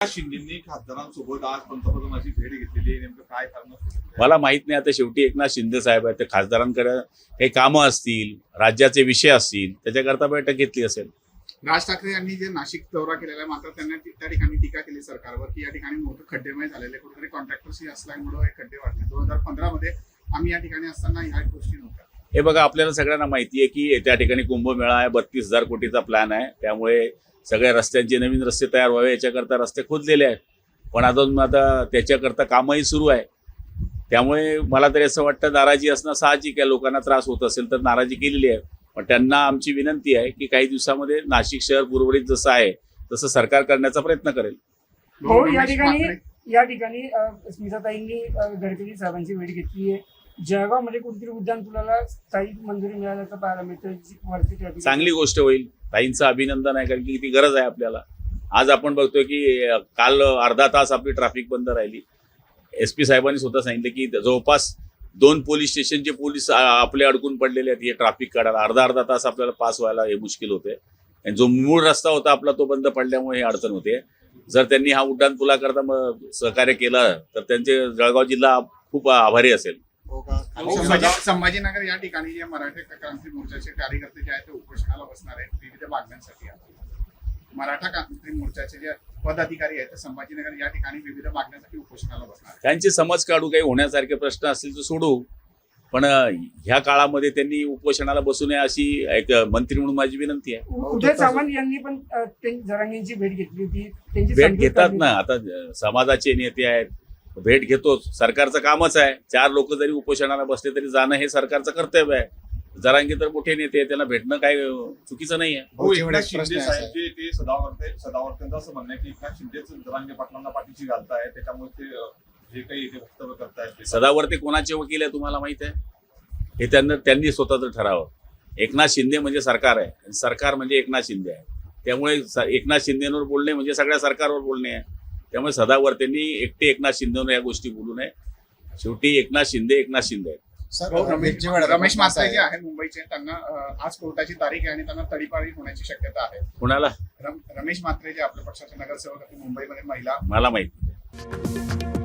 शिंदेंनी खासदारांसोबत आज पंतप्रधानांची भेट घेतलेली आहे. नेमकं काय कारण मला माहित नाही. आता शेवटी एकनाथ शिंदे साहेब आहेत, ते खासदारांकडे काही कामं असतील, राज्याचे विषय असतील, त्याच्याकरता बैठक घेतली असेल. राज ठाकरे यांनी जे नाशिक दौरा केलेला आहे, मात्र त्यांनी त्या ठिकाणी टीका केली सरकारवर की या ठिकाणी मोठे खड्डेमय झालेले, कुठेतरी कॉन्ट्रॅक्टर्सही असल्यामुळे हे खड्डे वाढले. 2015 मध्ये आम्ही या ठिकाणी असताना ह्या गोष्टी नव्हत्या. हे बघा, आपल्याला सगळ्यांना माहिती आहे की त्या ठिकाणी कुंभमेळा आहे, 32,000 कोटीचा प्लॅन आहे. त्यामुळे सगळ्या रस्त्यांचे नवीन रस्ते तयार व्हावे याच्याकरता रस्ते खोदलेले आहेत. पण आता त्याच्याकरता कामही सुरू आहे. त्यामुळे मला तरी असं वाटतं नाराजी असणं साहजिक आहे. लोकांना त्रास होत असेल तर नाराजी केलेली आहे. पण त्यांना आमची विनंती आहे की काही दिवसामध्ये नाशिक शहर उर्वरित जसं आहे तसं सरकार करण्याचा प्रयत्न करेल. हो, या ठिकाणी स्मिताताईंनी गडकरी साहेबांची भेट घेतली आहे. जळगावमध्ये कुठेतरी उड्डाणपुलाला स्थायी मंजुरी मिळाल्याचं पाहायला मिळतं. चांगली गोष्ट होईल. ताईंचं अभिनंदन आहे, कारण की ती गरज आहे आपल्याला. आज आपण बघतोय की काल अर्धा तास आपली ट्रॅफिक बंद राहिली. SP साहेबांनी स्वतः सांगितलं की जवळपास 2 पोलीस स्टेशनचे पोलीस आपले अडकून पडलेले आहेत. हे ट्रॅफिक काढायला अर्धा तास आपल्याला पास व्हायला हे मुश्किल होते. आणि जो मूळ रस्ता होता आपला तो बंद पडल्यामुळे हे अडचण होते. जर त्यांनी हा उड्डाणपुलाकरता सहकार्य केलं तर त्यांचे जळगाव जिल्हा खूप आभारी असेल. संभाजीनगर या ठिकाणी जे मराठा क्रांती मोर्चाचे कार्यकर्ते जे आहेत ते उपोषणाला बसणार आहेत विविध मागण्यांसाठी. मराठा क्रांती मोर्चाचे जे पदाधिकारी आहेत ते संभाजीनगर या ठिकाणी विविध मागण्यांसाठी उपोषणाला बसणार आहेत. त्यांची समज काढू, काही होण्यासारखे प्रश्न असतील तर सोडू. पण ह्या काळामध्ये त्यांनी उपोषणाला बसू नये अशी एक मंत्री म्हणून माझी विनंती आहे. उदय सामंत यांनी पण जरांगेंची भेट घेतली होती. त्यांची भेट घेतात ना. आता समाजाचे नेते आहेत, भेट घेतोच. सरकारचं कामच आहे. 4 लोक जरी उपोषणाला बसले तरी जाणं हे सरकारचं कर्तव्य आहे. जरांगे तर मोठे नेते आहेत, त्यांना भेटणं काय चुकीचं नाही आहे. एकनाथ शिंदे साहेब ते सदावर्तेंचं असं म्हणणं आहे की एकनाथ शिंदेच जरांगे पाटलांना पाठीशी घालताय, त्याच्यामुळे ते जे काही ते वक्तव्य करतायत. सदावर्ते कोणाचे वकील आहे तुम्हाला माहित आहे? हे त्यांनी स्वतंत्र ठरावं. एकनाथ शिंदे म्हणजे सरकार आहे, सरकार म्हणजे एकनाथ शिंदे आहे. त्यामुळे एकनाथ शिंदेवर बोलणे म्हणजे सगळ्या सरकारवर बोलणे आहे. त्यामुळे सदावर्तेंनी एकटे एकनाथ शिंदेवर या गोष्टी बोलू नये. शेवटी एकनाथ शिंदे आहेत. रमेश मात्रे जे आहे मुंबईचे, त्यांना आज कोर्टाची तारीख आहे आणि त्यांना तडीपारी होण्याची शक्यता आहे. कुणाला? रमेश मात्रे जे आपल्या पक्षाचे नगरसेवक मुंबईमध्ये महिला. मला माहिती.